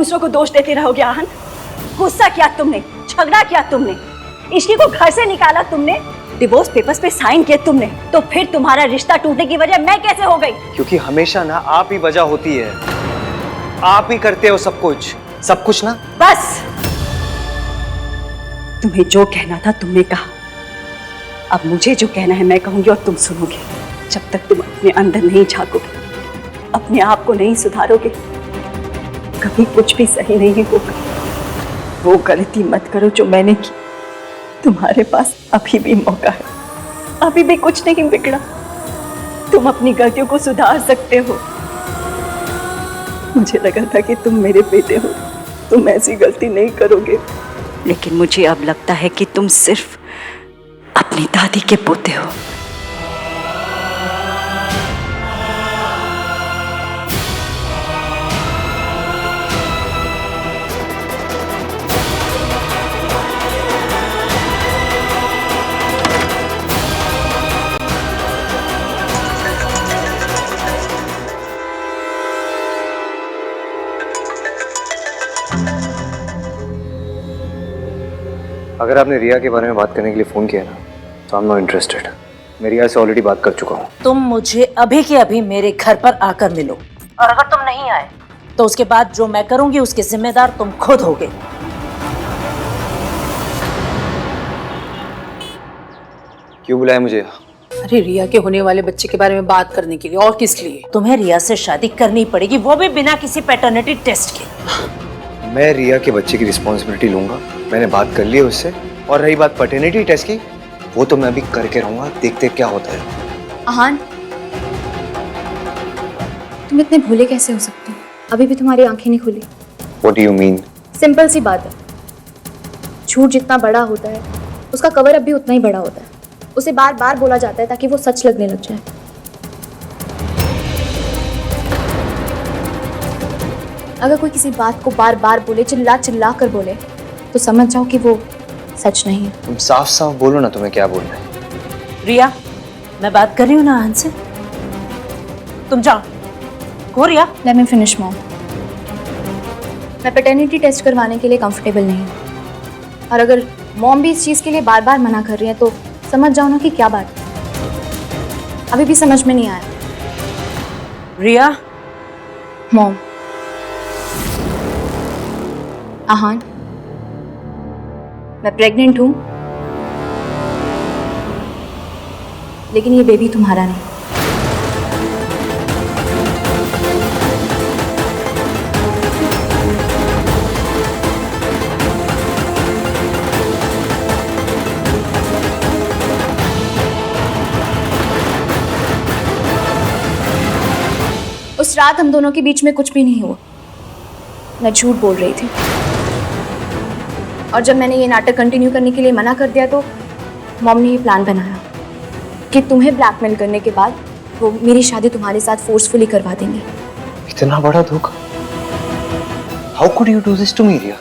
दूसरों को दोष देते रहोगे आहन? गुस्सा किया तुमने, झगड़ा किया तुमने, इश्की को घर से निकाला तुमने, डिवोर्स पेपर्स पे साइन किए तुमने, तो फिर तुम्हारा रिश्ता टूटने की वजह मैं कैसे हो गई? क्योंकि हमेशा ना आप ही वजह होती है, आप ही करते हो सब कुछ ना। बस, तुम्हें जो कहना था तुमने कहा, अब मुझे जो कहना है मैं कहूंगी और तुम सुनोगे। जब तक तुम अपने अंदर नहीं झांकोगे, अपने आप को नहीं सुधारोगे, कभी कुछ भी सही नहीं होगा। वो गलती मत करो जो मैंने की। तुम्हारे पास अभी भी मौका है, अभी भी कुछ नहीं बिगड़ा, तुम अपनी गलतियों को सुधार सकते हो। मुझे लगा था कि तुम मेरे बेटे हो, तुम ऐसी गलती नहीं करोगे, लेकिन मुझे अब लगता है कि तुम सिर्फ अपनी दादी के पोते हो। अगर आपने रिया के बारे में बात करने के लिए फोन किया ना, तो आई एम नॉट इंटरेस्टेड। मैं रिया से ऑलरेडी बात कर चुका हूँ। तुम मुझे अभी के अभी मेरे घर पर आकर मिलो, और अगर तुम नहीं आए तो उसके बाद जो मैं करूंगी उसके जिम्मेदार तुम खुद होगे। क्यों बुलाया मुझे? अरे रिया के होने वाले बच्चे के बारे में बात करने के लिए, और किस लिए? तुम्हें रिया से शादी करनी पड़ेगी, वो भी बिना किसी पैटर्निटी टेस्ट के। मैं रिया के बच्चे की रिस्पॉन्सिबिलिटी लूंगा, मैंने बात कर ली है उससे। और रही बात पैटर्निटी टेस्ट की, वो तो मैं भी करके रहूंगा, देखते क्या होता है। आहान, तुम इतने भोले कैसे हो सकते हो? अभी भी तुम्हारी आंखें नहीं खुली। What do you mean? Simple सी बात है, झूठ जितना बड़ा होता है उसका कवर अप भी उतना ही बड़ा होता है। उसे बार बार बोला जाता है ताकि वो सच लगने लग जाए। अगर कोई किसी बात को बार बार बोले, चिल्ला चिल्ला कर बोले, तो समझ जाओ कि वो सच नहीं है। तुम साफ साफ बोलो ना, तुम्हें क्या बोलना है। रिया, मैं बात कर रही हूँ ना आहन से, तुम जाओ। Go Riya. Let me finish mom. मैं पैटर्निटी टेस्ट करवाने के लिए कंफर्टेबल नहीं हूँ, और अगर मॉम भी इस चीज़ के लिए बार बार मना कर रही है तो समझ जाओ ना कि क्या बात है। अभी भी समझ में नहीं आया। रिया। मॉम। आहान, मैं प्रेग्नेंट हूँ, लेकिन ये बेबी तुम्हारा नहीं। उस रात हम दोनों के बीच में कुछ भी नहीं हुआ। मैं झूठ बोल रही थी, और जब मैंने ये नाटक कंटिन्यू करने के लिए मना कर दिया तो मॉम ने ये प्लान बनाया कि तुम्हें ब्लैकमेल करने के बाद वो मेरी शादी तुम्हारे साथ फोर्सफुली करवा देंगे। इतना बड़ा धोखा? How could you do this to me, Riya?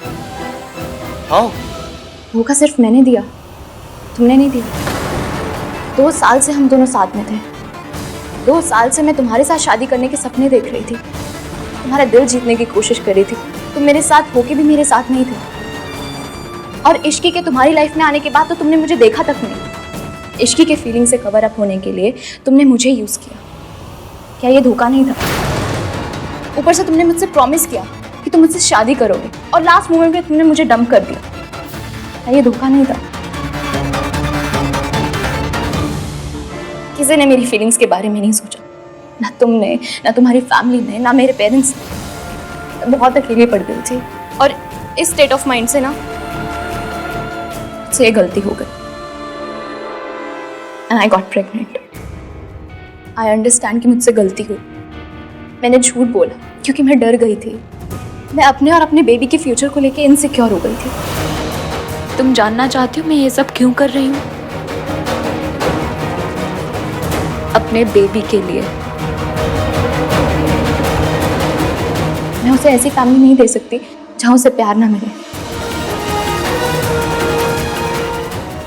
How? धोखा सिर्फ मैंने दिया, तुमने नहीं दिया। 2 साल से हम दोनों साथ में थे। 2 साल से मैं तुम्हारे साथ शादी करने के सपने देख रही थी, तुम्हारा दिल जीतने की कोशिश कर रही थी। तुम मेरे साथ होके भी मेरे साथ नहीं थे, और इश्की के तुम्हारी लाइफ में आने के बाद तो तुमने मुझे देखा तक नहीं। इश्की के फीलिंग से कवर अप होने के लिए तुमने मुझे यूज़ किया। क्या ये धोखा नहीं था? ऊपर से तुमने मुझसे प्रॉमिस किया कि तुम मुझसे शादी करोगे, और लास्ट मोमेंट में तुमने मुझे डंप कर दिया। क्या ये धोखा नहीं था? किसी ने मेरी फीलिंग्स के बारे में नहीं सोचा, ना तुमने, ना तुम्हारी फैमिली ने, ना मेरे पेरेंट्स ने। बहुत अकेली पड़ गई थी, और इस स्टेट ऑफ माइंड से ना से गलती हो गई, and I got pregnant. I understand कि मुझसे गलती हुई। मैंने झूठ बोला क्योंकि मैं डर गई थी। मैं अपने और अपने बेबी के फ्यूचर को लेके इनसिक्योर हो गई थी। तुम जानना चाहती हो मैं ये सब क्यों कर रही हूँ? अपने बेबी के लिए। मैं उसे ऐसी फैमिली नहीं दे सकती जहाँ उसे प्यार ना मिले।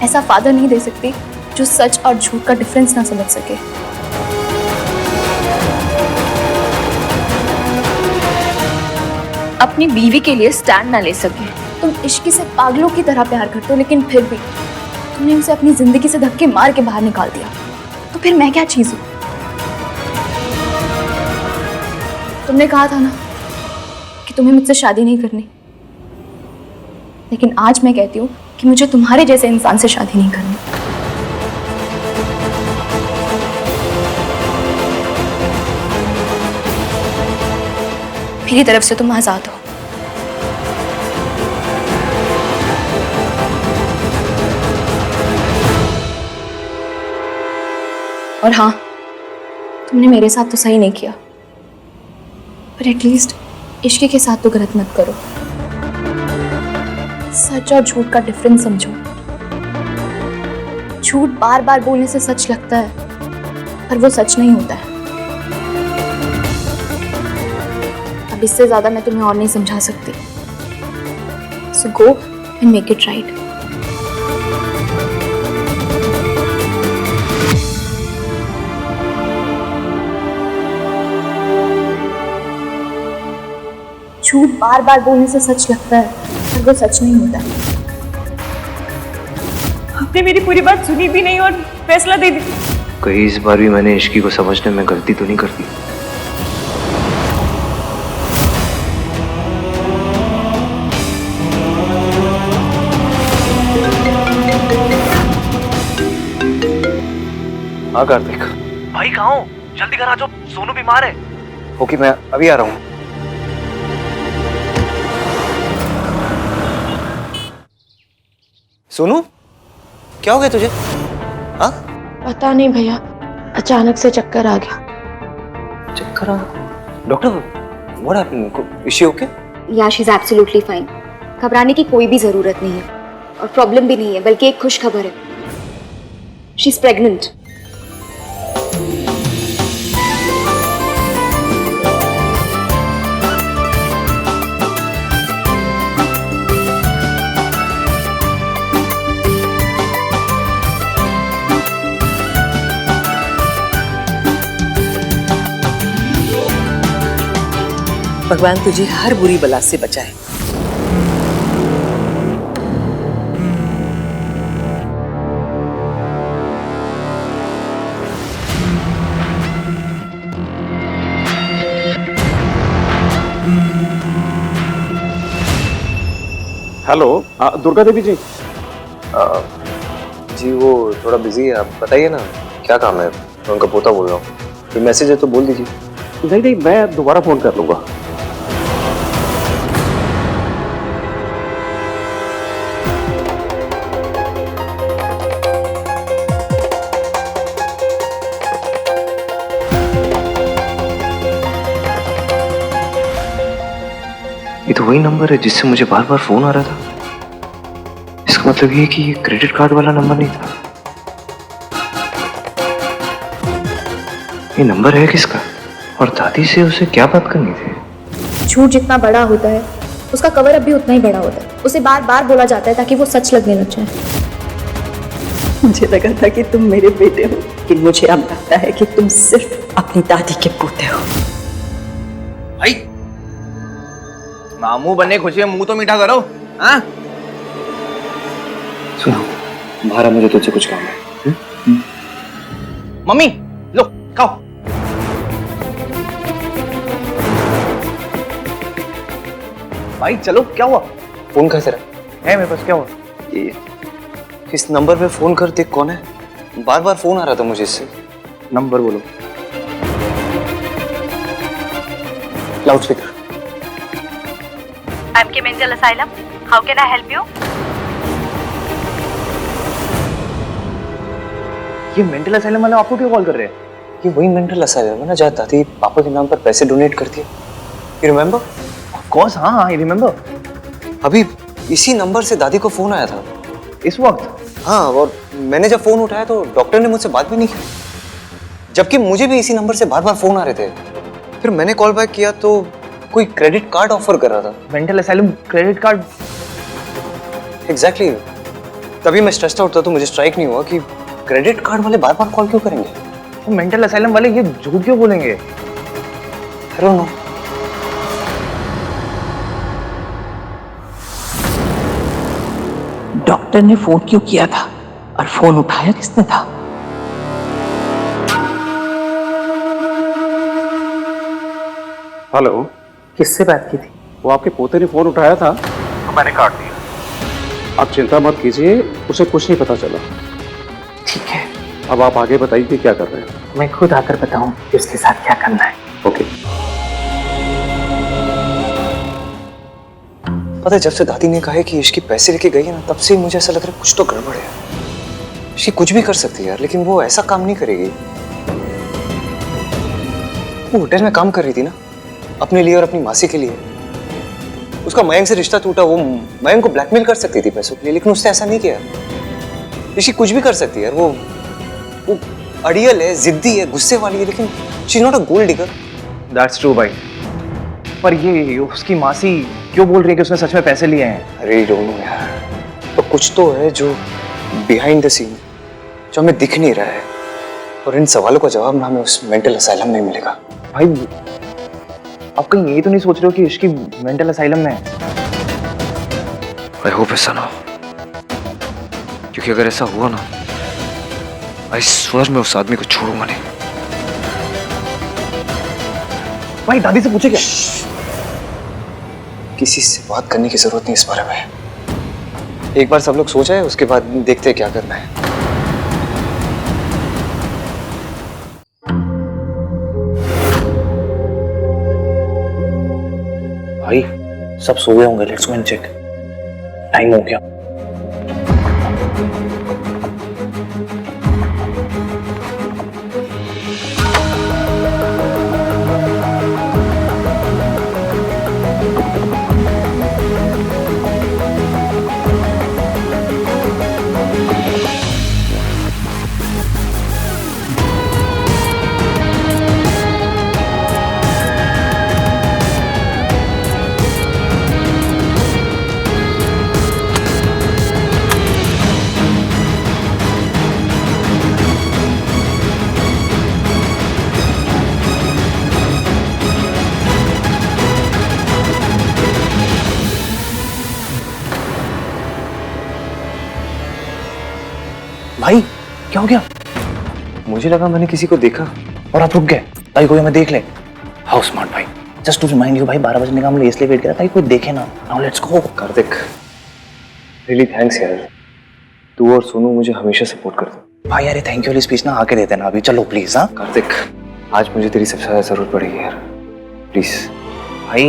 ऐसा फादर नहीं दे सकती जो सच और झूठ का डिफरेंस ना समझ सके। अपनी बीवी के लिए स्टैंड ना ले सके। तुम इश्क से पागलों की तरह प्यार करते हो, लेकिन फिर भी तुमने उसे अपनी जिंदगी से धक्के मार के बाहर निकाल दिया। तो फिर मैं क्या चीज हूँ? तुमने कहा था ना कि तुम्हें मुझसे शादी नहीं करनी, लेकिन आज मैं कहती हूँ कि मुझे तुम्हारे जैसे इंसान से शादी नहीं करनी। मेरी तरफ से तुम आजाद हो। और हाँ, तुमने मेरे साथ तो सही नहीं किया, पर एटलीस्ट इश्क के साथ तो गलत मत करो। सच और झूठ का डिफरेंस समझो। झूठ बार बार बोलने से सच लगता है, पर वो सच नहीं होता है। अब इससे ज्यादा मैं तुम्हें और नहीं समझा सकती। So go and make it right. झूठ बार बार बोलने से सच लगता है, पर वो सच नहीं होता। आपने मेरी पूरी बात सुनी भी नहीं और फैसला दे दी। कहीं इस बार भी मैंने इश्की को समझने में गलती तो नहीं कर दी? हाँ कार्तिक भाई कहाँ हो? जल्दी घर आ जाओ, सोनू बीमार है। ओके, मैं अभी आ रहा हूँ। सोनू, क्या हो गया तुझे? हाँ? पता नहीं भैया, अचानक से चक्कर आ गया। चक्कर आ? Doctor, what happened? Is she okay? या शी इज एब्सोल्युटली फाइन। घबराने की कोई भी जरूरत नहीं है, और प्रॉब्लम भी नहीं है, बल्कि एक खुश खबर है। She is pregnant. भगवान तुझे हर बुरी बला से बचाए। हेलो, दुर्गा देवी जी। जी वो थोड़ा बिजी है, आप बताइए ना क्या काम है। मैं उनका पोता बोल रहा हूँ, कोई मैसेज है तो बोल दीजिए। नहीं, मैं दोबारा फोन कर लूंगा। ये तो वही नंबर है जिससे मुझे बार बार फोन आ रहा था। इसका मतलब ये कि ये क्रेडिट कार्ड वाला नंबर नहीं था। ये नंबर है किसका? और दादी से उसे क्या बात करनी थी? झूठ जितना बड़ा होता है, उसका कवर अप भी उतना ही बड़ा होता है। उसे बार बार बोला जाता है ताकि वो सच लगने लग जाए। मुझे लगा था कि तुम मेरे बेटे हो, लेकिन मुझे अब लगता है कि तुम सिर्फ अपनी दादी के पोते हो। भाई, मामू बने खुशी है, मुंह तो मीठा करो। हाँ? सुनो, बाहर मुझे तुझसे कुछ काम है। मम्मी, लो खाओ। भाई चलो, क्या हुआ? फोन कैसे रहा है मेरे पास, क्या हुआ? ये इस नंबर पे फोन कर, देख कौन है। बार बार फोन आ रहा था मुझे इससे। नंबर बोलो। Loud speaker. MK Mental Asylum. How can I help you? ये मेंटल असाइलम वाले आपको क्यों कॉल कर रहे हैं? ये वही मेंटल असाइलम है ना जहाँ दादी पापा के नाम पर पैसे डोनेट करती है। You remember? ऑफ कोर्स, हाँ, आई रिमेम्बर। अभी इसी नंबर से दादी को फोन आया था इस वक्त? हाँ, और मैंने जब फोन उठाया तो डॉक्टर ने मुझसे बात भी नहीं की, जबकि मुझे भी इसी नंबर से बार बार फोन आ रहे थे। फिर मैंने कॉल बैक किया तो कोई क्रेडिट कार्ड ऑफर कर रहा था। Mental asylum credit card? Exactly. तभी मैं स्ट्रेस्ड आउट था, तो मुझे स्ट्राइक नहीं हुआ कि क्रेडिट कार्ड वाले बार बार कॉल क्यों करेंगे। तो मेंटल असाइलम वाले ये झूठ क्यों बोलेंगे? I don't know. डॉक्टर ने फोन क्यों किया था और फोन उठाया किसने था? हेलो, किससे बात की थी? वो आपके पोते ने फोन उठाया था तो मैंने काट दिया। आप चिंता मत कीजिए, उसे कुछ नहीं पता चला। ठीक है, अब आप आगे बताइए कि क्या कर रहे हैं। मैं खुद आकर बताऊं कि उसके साथ क्या करना है। ओके। पता है, जब से दादी ने कहा है कि इसकी पैसे लेके गई है ना, तब से ही मुझे ऐसा लग रहा है कुछ तो गड़बड़ है। इसकी कुछ भी कर सकती है यार, लेकिन वो ऐसा काम नहीं करेगी। वो होटल में काम कर रही थी ना, अपने लिए और अपनी मासी के लिए। उसका मयंक से रिश्ता टूटा, वो मयंक को ब्लैकमेल कर सकती थी पैसों के लिए, लेकिन उसने ऐसा नहीं किया। ऋषि कुछ भी कर सकती है यार, वो अड़ियल है, जिद्दी है, गुस्से वाली है, लेकिन she is not a gold digger. That's true भाई, पर ये उसकी मासी क्यों बोल रही है कि उसने सच में पैसे लिए हैं? अरे डोंट नो यार, तो कुछ तो है जो बिहाइंड द सीन, जो हमें दिख नहीं रहा है, और इन सवालों का जवाब ना हमें उस मेंटल असाइलम में मिलेगा। भाई आप कहीं ये तो नहीं सोच रहे हो कि इसकी मेंटल असाइलम में है? आई होप ऐसा ना हो, क्योंकि अगर ऐसा हुआ ना, आई स्वेयर मैं उस आदमी को छोड़ूंगा नहीं। भाई दादी से पूछे क्या? किसी से बात करने की जरूरत नहीं इस बारे में। एक बार सब लोग सो जाए, उसके बाद देखते हैं क्या करना है। भाई सब सो गए होंगे, let's go and check. Time हो गया। भाई क्या हो गया? मुझे लगा मैंने किसी को देखा और आप रुक गए ताकि कोई हमें देख ले। हाउ स्मार्ट भाई। जस्ट टू रिमाइंड यू भाई, 12 बजने का हम लोग इसलिए वेट कर रहे ताकि कोई देखे ना। Now let's go. Kartik, really thanks यार, तू और सोनू मुझे हमेशा सपोर्ट करते। भाई अरे थैंक यू वाली स्पीच ना आके देते ना अभी। चलो प्लीज। हाँ कार्तिक, आज मुझे तेरी सबसे ज्यादा जरूरत पड़ेगी यार, प्लीज। भाई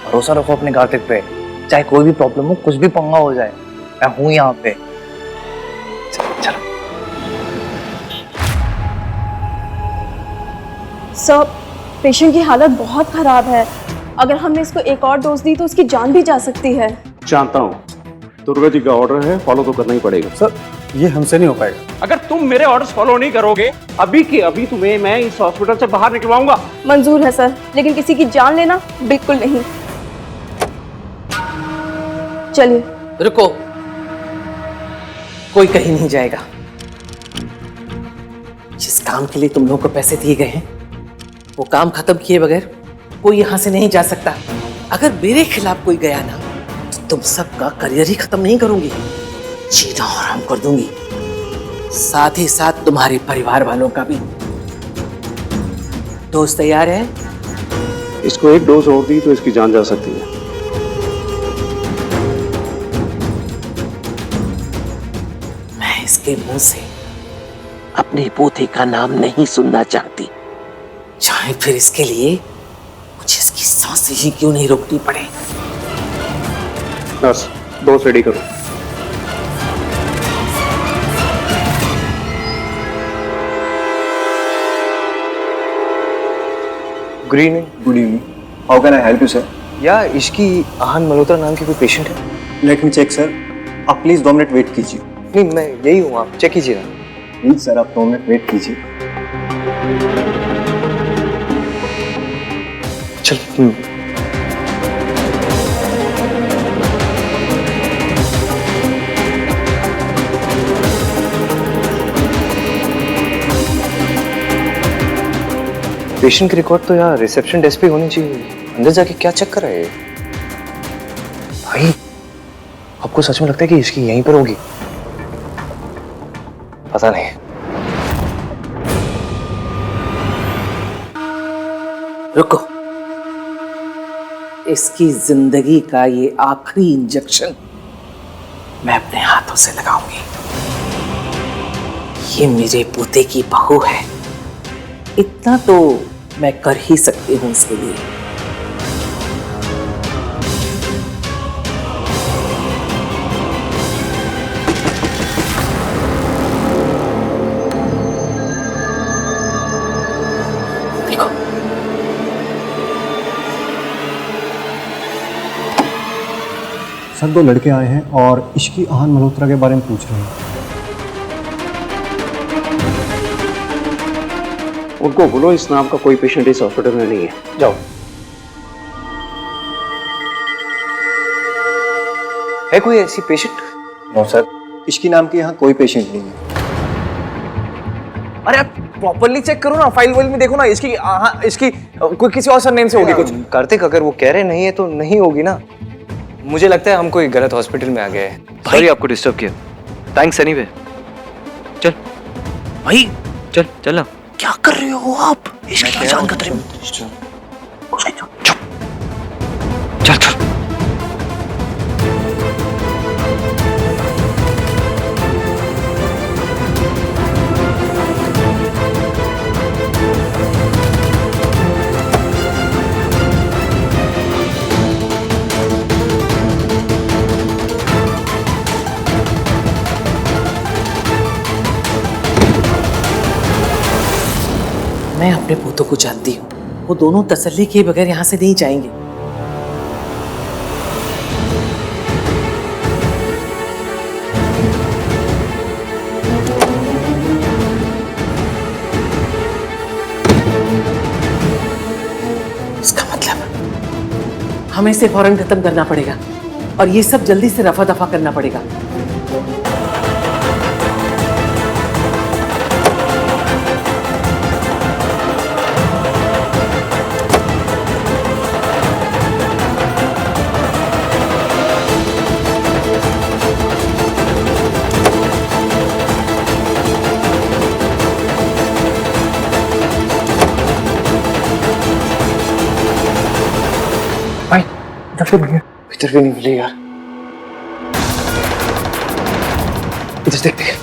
भरोसा रखो अपने कार्तिक पे, चाहे कोई भी प्रॉब्लम हो, कुछ भी पंगा हो जाए, मैं हूँ यहाँ पे। चलो। सर, पेशेंट की हालत बहुत खराब है। अगर हमने इसको एक और डोज दी तो उसकी जान भी जा सकती है। जानता हूँ, दुर्गा जी का ऑर्डर है, फॉलो तो करना ही पड़ेगा। सर ये हमसे नहीं हो पाएगा। अगर तुम मेरे ऑर्डर्स फॉलो नहीं करोगे, अभी के अभी तुम्हें मैं इस हॉस्पिटल से बाहर निकलवाऊंगा। मंजूर है सर, लेकिन किसी की जान लेना बिल्कुल नहीं। चलिए। रुको, कोई कहीं नहीं जाएगा। जिस काम के लिए तुम लोगों को पैसे दिए गए हैं, वो काम खत्म किए बगैर कोई यहां से नहीं जा सकता। अगर मेरे खिलाफ कोई गया ना, तो तुम सबका करियर ही खत्म नहीं करूंगी, जीना हराम कर दूंगी, साथ ही साथ तुम्हारे परिवार वालों का भी। दोस्त तैयार है? इसको एक डोज और दी तो इसकी जान जा सकती है। मैं इसके मुंह से अपने पोते का नाम नहीं सुनना चाहती, चाहे फिर इसके लिए मुझे इसकी सांसें ही क्यों नहीं रोकनी पड़े। बस डोज रेडी करो। Good evening. Good evening, how can I help you sir? या इसकी आहन मल्होत्रा नाम की कोई पेशेंट है? लेट मी चेक सर, आप प्लीज 2 मिनट वेट कीजिए। नहीं, मैं यही हूँ, आप चेक कीजिए। प्लीज सर आप 2 मिनट वेट कीजिए। चल। पेशेंट की रिकॉर्ड तो यार रिसेप्शन डेस्क पे होनी चाहिए। अंदर जाके क्या चेक कर रहा है? भाई आपको सच में लगता है कि इसकी यहीं पर होगी? पता नहीं। रुको, इसकी जिंदगी का ये आखिरी इंजेक्शन मैं अपने हाथों से लगाऊंगी। ये मेरे पोते की बहू है, इतना तो मैं कर ही सकती हूँ उसके लिए। देखो, सर 2 लड़के आए हैं और इश्की आहान मल्होत्रा के बारे में पूछ रहे हैं। उनको बोलो इस नाम का कोई पेशेंट इस हॉस्पिटल में नहीं है। जाओ। है कोई ऐसी पेशेंट? नो सर, इश्की नाम के यहाँ कोई पेशेंट नहीं है। अरे आप प्रॉपरली चेक करो ना, फाइल वाइल में देखो ना। इसकी इसकी कोई किसी और सरनेम से होगी कुछ। कार्तिक, अगर वो कह रहे नहीं है तो नहीं होगी ना। मुझे लगता है हम कोई गलत हॉस्पिटल में आ गए हैं। सॉरी आपको डिस्टर्ब किया। Thanks anyway. चल भाई, चल चल ना। क्या कर रहे हो आप? इसकी जान खतरे में। चल चल। मैं अपने पोतों को जानती हूँ, वो दोनों तसल्ली किए बगैर यहाँ से नहीं जाएंगे। इसका मतलब हमें इसे फौरन खत्म करना पड़ेगा और ये सब जल्दी से रफा दफा करना पड़ेगा। इधर भी नहीं मिली यार। इधर देखते हैं।